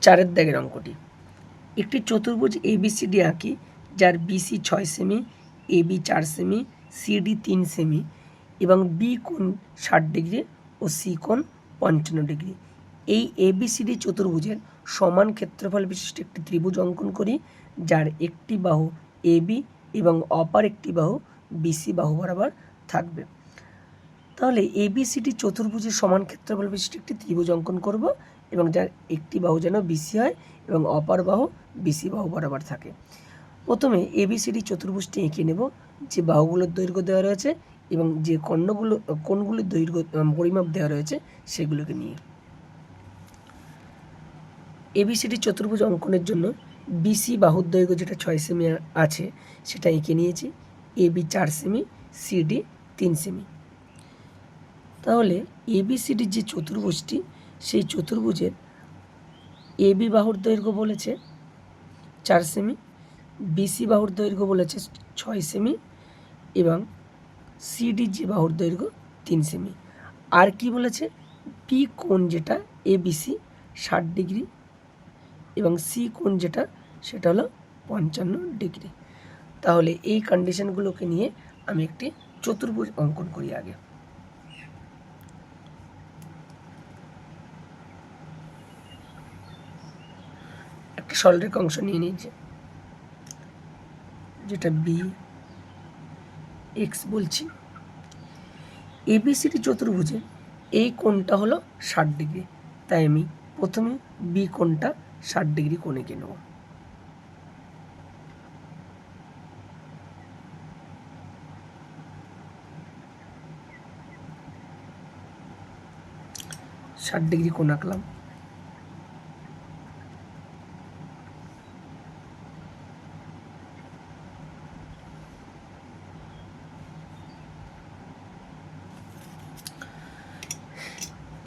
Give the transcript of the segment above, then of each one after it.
4 দাগের অঙ্কটি। একটি চতুর্ভুজ ABCD আঁকি যার BC 6 semi, AB 4 semi, CD 3 semi এবং B কোণ 60 ডিগ্রি ও C কোণ 55 ডিগ্রি। এই ABCD চতুর্ভুজের সমান ক্ষেত্রফল বিশিষ্ট একটি ত্রিভুজ অঙ্কন করি যার একটি বাহু AB এবং অপর একটি বাহু BC বাহু বরাবর থাকবে। তাহলে ABCD চতুর্ভুজের সমান ক্ষেত্রফল বিশিষ্ট একটি ত্রিভুজ অঙ্কন করব এবং যার একটি বাহু যেন BC হয় এবং অপর বাহু BC বাহু বরাবর থাকে। প্রথমে ABCD চতুর্ভুজটি এঁকে নেব, যে বাহুগুলোর দৈর্ঘ্য দেওয়া রয়েছে এবং যে কোণগুলির দৈর্ঘ্য পরিমাপ দেওয়া রয়েছে সেগুলোকে নিয়ে। ABCD চতুর্ভুজ অঙ্কনের জন্য BC বাহুর দৈর্ঘ্য যেটা 6 সেমি আছে সেটা এঁকে নিয়েছি। AB 4 semi, CD 3 semi. তাহলে ABCD যে চতুর্ভুজটি, সেই চতুর্ভুজের AB বাহুর দৈর্ঘ্য বলেছে 4 সেমি, BC বাহুর দৈর্ঘ্য বলেছে 6 সেমি এবং CD যে বাহুর দৈর্ঘ্য 3 সেমি। আর কি বলেছে, P কোণ যেটা ABC 60 ডিগ্রি এবং C কোণ যেটা সেটা হলো 55 ডিগ্রি। তাহলে এই কন্ডিশনগুলোকে নিয়ে আমি একটি চতুর্ভুজ অঙ্কন করি। আগে একটা সরলরেখা অংশ নিয়ে নিয়েছে যেটা BX বলছি। ABCD চতুর্ভুজে এই কোণটা হলো 60 ডিগ্রি, তাই আমি প্রথমে B কোণটা 60 ডিগ্রি কোণ এঁকে নেব। ষাট ডিগ্রি কোণ আঁকলাম।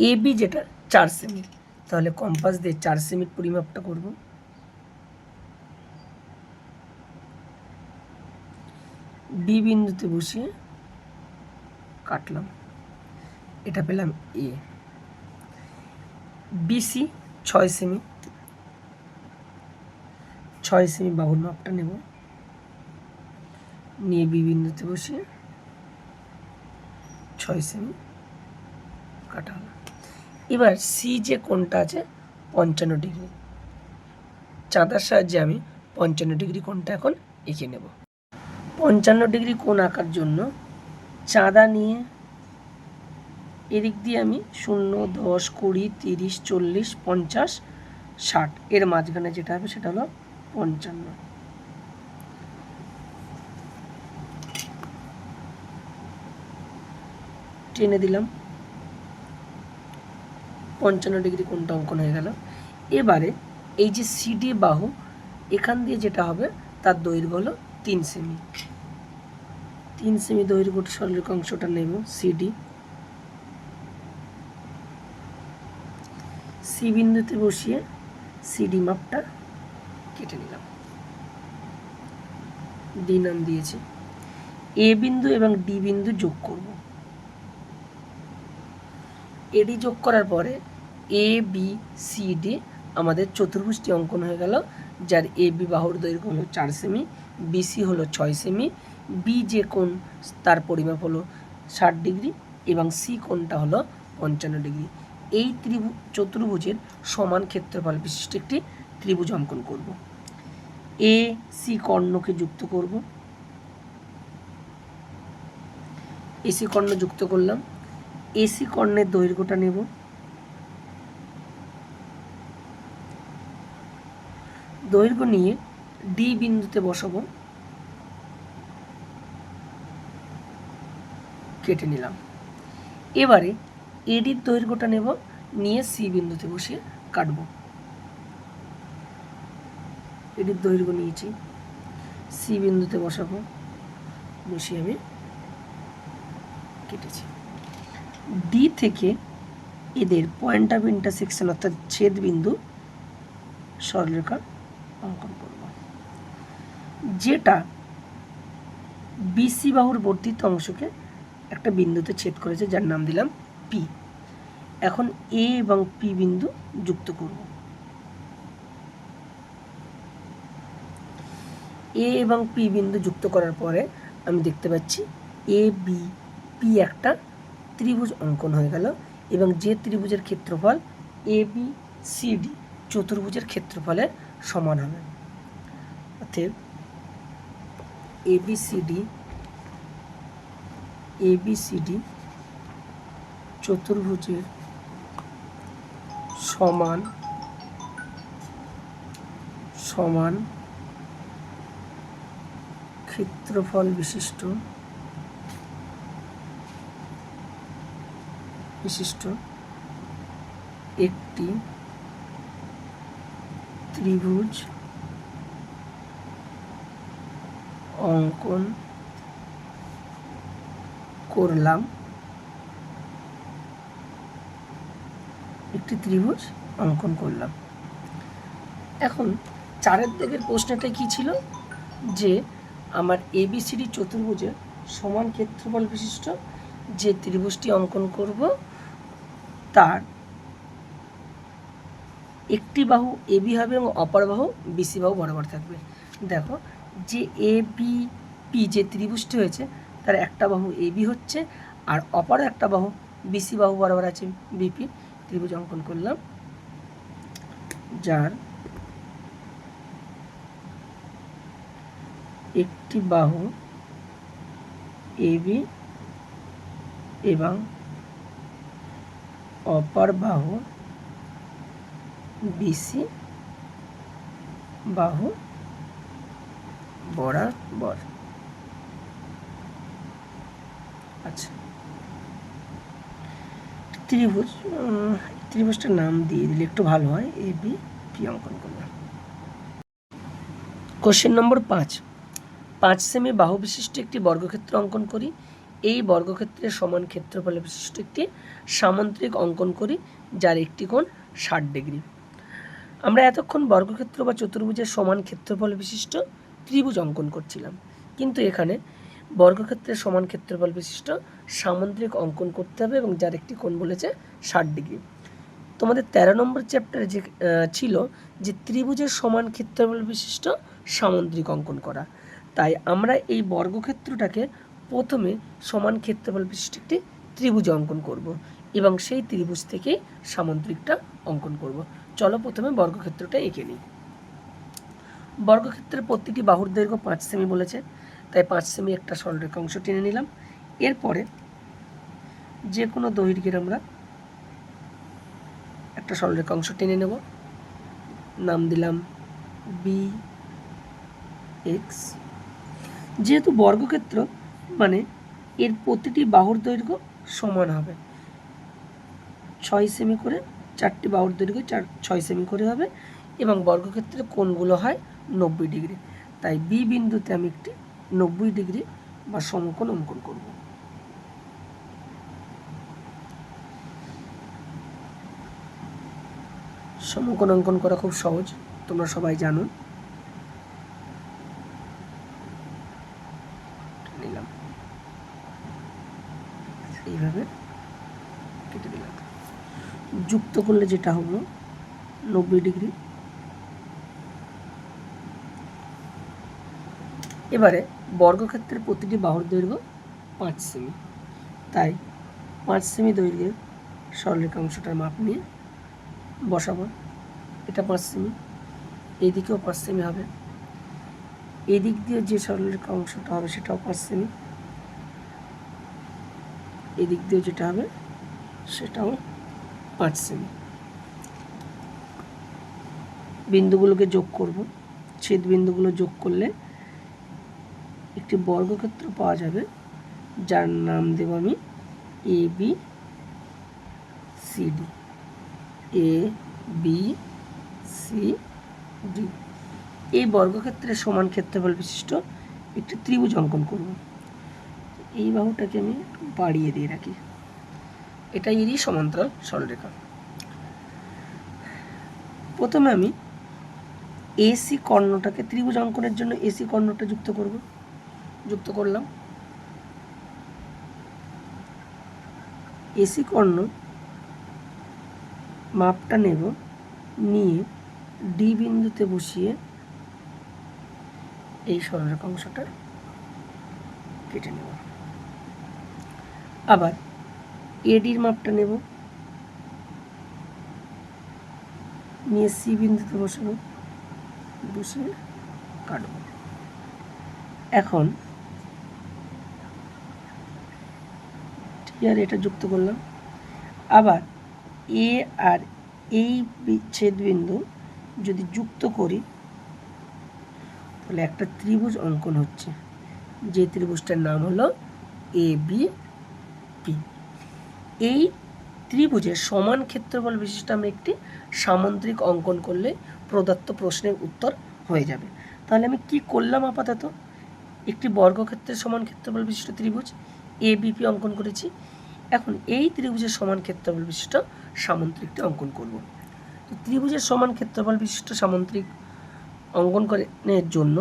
AB যেটা 4 সেমি, তাহলে কম্পাস দিয়ে 4 সেমির পরিমাপটা করব। B বিন্দুতে বসিয়ে কাটলাম, এটা পেলাম A। BC 6 সেমি, 6 সেমি বাহুর মাপটা নেব, নিয়ে B বিন্দুতে বসিয়ে 6 সেমি কাটা হলো। এবার C যে কোণটা আছে 55 ডিগ্রি, চাঁদার সাহায্যে আমি 55 ডিগ্রি কোণটা এখন এঁকে নেব। 55 ডিগ্রি কোণ আঁকার জন্য চাঁদা নিয়ে এদিক দিয়ে আমি 0, 10, 20, 30, 40, 50, 60 এর মাঝখানে যেটা হবে সেটা হলো 55। টেনে দিলাম, 55 ডিগ্রি কোণটা অঙ্কন হয়ে গেল। এবারে এই যে CD বাহু, এখান দিয়ে যেটা হবে তার দৈর্ঘ্য হলো 3 সেমি। 3 সেমি দৈর্ঘ্য সরলরেখা অংশটা নেব CD। C বিন্দুতে বসিয়ে CD মাপটা কেটে নিলাম, D নাম দিয়েছি। A বিন্দু এবং D বিন্দু যোগ করব। AD যোগ করার পরে ABCD আমাদের চতুর্ভুজটি অঙ্কন হয়ে গেল, যার AB বাহুর দৈর্ঘ্য হলো 4 সেমি, BC হলো 6 সেমি, B যে কোণ তার পরিমাপ হলো 60 ডিগ্রি এবং C কোণটা হলো 55 ডিগ্রি। এই চতুর্ভুজের সমান ক্ষেত্রফল বিশিষ্ট একটি ত্রিভুজ অঙ্কন করব। AC কর্ণকে যুক্ত করব, AC কর্ণ যুক্ত করলাম। AC কর্ণের দৈর্ঘ্যটা নেব, দৈর্ঘ্য নিয়ে D বিন্দুতে বসাবো, কেটে নিলাম। এবারে AD দৈর্ঘ্যটা নেব, নিয়ে C বিন্দুতে বসিয়ে কাটবো। AD দৈর্ঘ্য নিয়েছি, C বিন্দুতে বসাবো, বসিয়ে আমি কেটেছি। D থেকে এদের পয়েন্ট অফ ইন্টারসেকশন অর্থাৎ ছেদ বিন্দু সরলরেখা অঙ্কন করব, যেটা BC বাহুর বর্ধিত অংশকে একটা বিন্দুতে ছেদ করেছে, যার নাম দিলাম P। এখন A এবং P বিন্দু যুক্ত করব। এ এবং পি বিন্দু যুক্ত করার পরে আমি দেখতে পাচ্ছি এ বি পি একটা ত্রিভুজ অঙ্কন হয়ে গেল এবং যে ত্রিভুজের ক্ষেত্রফল এ বি সি ডি চতুর্ভুজের ক্ষেত্রফলের সমান হবে। অতএব এবিসিডি চতুর্ভুজের সমান ক্ষেত্রফল বিশিষ্ট একটি ত্রিভুজ অঙ্কন করলাম। এখন 4 দাগের প্রশ্নটা কি ছিল যে আমার এবিসিডি চতুর্ভুজের সমান ক্ষেত্রফল বিশিষ্ট যে ত্রিভুজটি অঙ্কন করব তার একটি বাহু এবি হবে এবং অপর বাহু বিসি বাহু বরাবর থাকবে। দেখো যে এবিপি যে ত্রিভুজটি হয়েছে তার একটা বাহু এবি হচ্ছে আর অপর একটা বাহু বিসি বাহু বরাবর আছে বিপি। ত্রিভুজ অঙ্কন করলাম যার একটি বাহু এবি এবং অপর বাহু বিসি বাহু বরাবর। আচ্ছা, ত্রিভুজটার নাম দিয়ে দিলে একটু ভালো হয়। এ বি পি অঙ্কন করলাম। কোশ্চেন নম্বর 5 সেমি বাহু বিশিষ্ট একটি বর্গক্ষেত্র অঙ্কন করি। এই বর্গক্ষেত্রের সমান ক্ষেত্রফল বিশিষ্ট একটি সামান্তরিক অঙ্কন করি যার একটি কোণ 60 ডিগ্রি। আমরা এতক্ষণ বর্গক্ষেত্র বা চতুর্ভুজের সমান ক্ষেত্রফল বিশিষ্ট ত্রিভুজ অঙ্কন করছিলাম, কিন্তু এখানে বর্গক্ষেত্রের সমান ক্ষেত্রফল বিশিষ্ট সামান্তরিক অঙ্কন করতে হবে এবং যার একটি কোণ বলেছে 60 ডিগ্রি। তোমাদের 13 নম্বর চ্যাপ্টারে যে ছিল যে ত্রিভুজের সমান ক্ষেত্রফল বিশিষ্ট সামান্তরিক অঙ্কন করা, তাই আমরা এই বর্গক্ষেত্রটাকে প্রথমে সমান ক্ষেত্রফল বিশিষ্ট একটি ত্রিভুজ অঙ্কন করব এবং সেই ত্রিভুজ থেকেই সামান্তরিকটা অঙ্কন করব। চলো প্রথমে বর্গক্ষেত্রটা এঁকে নিই। বর্গক্ষেত্রের প্রতিটি বাহুর দৈর্ঘ্য 5 সেমি বলেছে, তাই 5 সেমি একটা সরলরেখা অংশ টেনে নিলাম। এরপরে যে কোনো দৈর্ঘ্যের আমরা একটা সরলরেখা অংশ টেনে নেব, নাম দিলাম বি এক্স। যেহেতু বর্গক্ষেত্র মানে এর প্রতিটি বাহুর দৈর্ঘ্য সমান হবে, 6 সেমি করে 4টি বাহুর দৈর্ঘ্য 6 সেমি করে হবে এবং বর্গক্ষেত্রের কোণগুলো হয় 90 ডিগ্রি। তাই বি বিন্দুতে আমি একটি 90 ডিগ্রি বা সমকোণ অঙ্কন করব। সমকোণ অঙ্কন করা খুব সহজ, তোমরা সবাই জানো। নিলাম এইভাবে কেটে দিলাম, যুক্ত করলে যেটা হলো 90 ডিগ্রি। এবারে বর্গক্ষেত্রের প্রতিটি বাহুর দৈর্ঘ্য 5 সেমি, তাই 5 সেমি দৈর্ঘ্যের সরলরেখা অংশটার মাপ নিয়ে বসাবো। এটা 5 সেমি, এইদিকেও 5 সেমি হবে, এদিক দিয়ে যে সরলরেখা অংশটা হবে সেটাও 5 সেমি, এদিক দিয়ে যেটা হবে সেটাও 5 সেমি। বিন্দুগুলোকে যোগ করব, ছেদ বিন্দুগুলো যোগ করলে একটি বর্গক্ষেত্র পাওয়া যাবে যার নাম দেব আমি A B C D. A B C D এই বর্গক্ষেত্রের সমান ক্ষেত্রফল বিশিষ্ট একটি ত্রিভুজ অঙ্কন করব। এই বাহুটাকে আমি বাড়িয়ে দিয়ে রাখি, এটা এরই সমান্তরাল সরলরেখা। প্রথমে আমি এসি কর্ণটাকে ত্রিভুজ অঙ্কনের জন্য এসি কর্ণটা যুক্ত করলাম। এসি কর্ণ মাপটা নেব, নিয়ে ডি বিন্দুতে বসিয়ে এই সরলরেখা অংশটা কেটে নেব। আবার এডির মাপটা নেব, নিয়ে সি বিন্দুতে বসাবো, বসে কাটব। এখন আর এটা যুক্ত করলাম। আবার এ আর এই ছেদবিন্দু যদি যুক্ত করি তাহলে একটা ত্রিভুজ অঙ্কন হচ্ছে, যে ত্রিভুজটার নাম হলো ABP। এই ত্রিভুজের সমান ক্ষেত্রফল বিশিষ্ট আমরা একটি সামুদ্রিক অঙ্কন করলে প্রদত্ত প্রশ্নের উত্তর হয়ে যাবে। তাহলে আমি কি করলাম? আপাতত একটি বর্গক্ষেত্রের সমান ক্ষেত্রফল বিশিষ্ট ত্রিভুজ ABP অঙ্কন করেছি। এখন এই ত্রিভুজের সমান ক্ষেত্রফল বিশিষ্ট সামুদ্রিকটি অঙ্কন করব। তো ত্রিভুজের সমান ক্ষেত্রফল বিশিষ্ট সামুদ্রিক অঙ্কন করার জন্য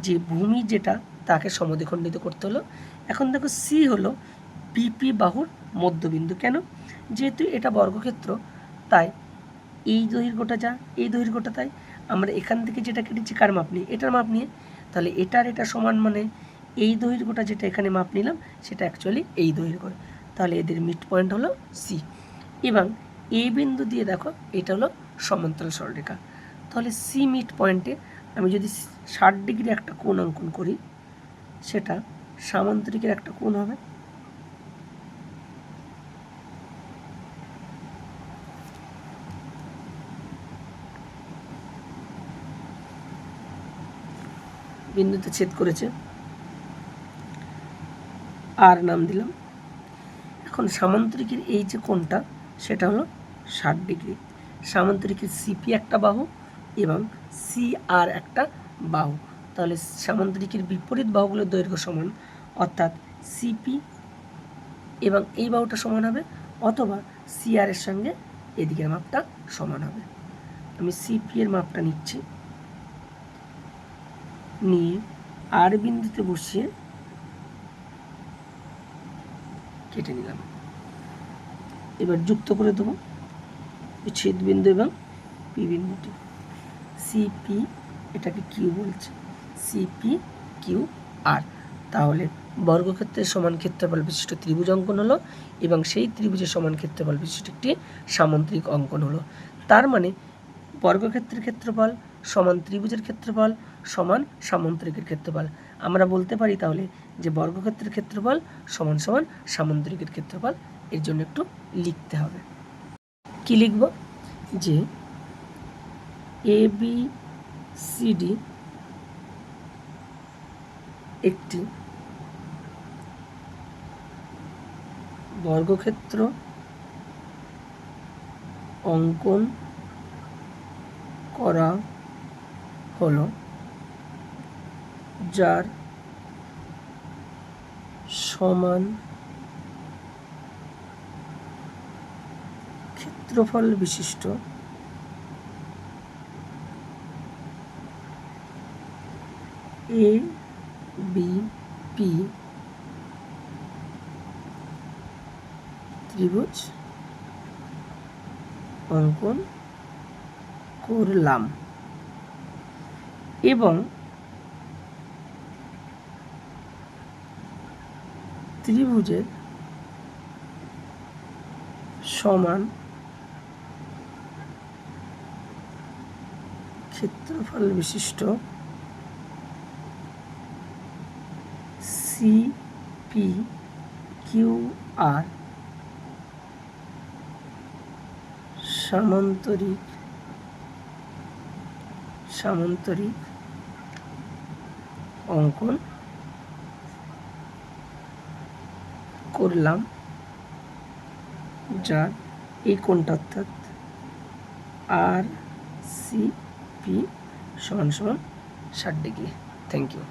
যে ভূমি যেটা তাকে সমদ্বিখণ্ডিত করতে হলো। এখন দেখো সি হলো বিপি বাহুর মধ্যবিন্দু। কেন? যেহেতু এটা বর্গক্ষেত্র, তাই এই দৈর্ঘ্যটা যা, এই দৈর্ঘ্যটা তাই আমরা এখান থেকে যেটা কেটেছি কার মাপ নিয়ে? এটার মাপ নিয়ে। তাহলে এটার এটা সমান, মানে এই দৈর্ঘ্যটা যেটা এখানে মাপ নিলাম সেটা অ্যাকচুয়ালি এই দৈর্ঘ্য। তাহলে এদের মিড পয়েন্ট হলো সি। এবং এই বিন্দু দিয়ে দেখো এটা হলো সমান্তরাল সরলরেখা। তাহলে সি মিড পয়েন্টে আমি যদি 60 ডিগ্রি একটা কোণ অঙ্কন করি, সেটা সামান্তরিকের একটা কোণ হবে। বিন্দুতে ছেদ করেছে, আর নাম দিলাম। এখন সামান্তরিকের এই যে কোণটা সেটা হলো 60 ডিগ্রি। সামান্তরিকের সিপি একটা বাহু এবং সিআর একটা বাহু। তাহলে সামান্তরিকের বিপরীত বাহুগুলোর দৈর্ঘ্য সমান, অর্থাৎ সিপি এবং এই বাহুটা সমান হবে, অথবা সিআর এর সঙ্গে এদিকের মাপটা সমান হবে। আমি সিপি এর মাপটা নিচ্ছি, নিয়ে আর বিন্দুতে বসিয়ে কেটে নিলাম। এবার যুক্ত করে দেবো ছেদ বিন্দু এবং পি বিন্দুটি। সিপি, এটাকে কিউ বলছে, সিপি কিউ আর। তাহলে বর্গক্ষেত্রের সমান ক্ষেত্রফল বিশিষ্ট ত্রিভুজ অঙ্কন হলো এবং সেই ত্রিভুজের সমান ক্ষেত্রফল বিশিষ্ট একটি সামুদ্রিক অঙ্কন হলো। তার মানে বর্গক্ষেত্রের ক্ষেত্রফল সমান ত্রিভুজের ক্ষেত্রফল সমান সামুদ্রিকের ক্ষেত্রফল। আমরা বলতে পারি তাহলে যে বর্গক্ষেত্রের ক্ষেত্রফল সমান সমান সামুদ্রিকের ক্ষেত্রফল। এর জন্য একটু লিখতে হবে। কি লিখব? যে ABCD একটি বর্গক্ষেত্র অঙ্কন করা হলো, যার সমান ক্ষেত্রফল বিশিষ্ট ABP ত্রিভুজ অঙ্কন করলাম। এবং ত্রিভুজের সমান ক্ষেত্রফল বিশিষ্ট CPQR সামান্তরিক অঙ্কন করলাম, যার এই কোণটা অর্থাৎ RCP সমান 60 ডিগ্রি। Thank you.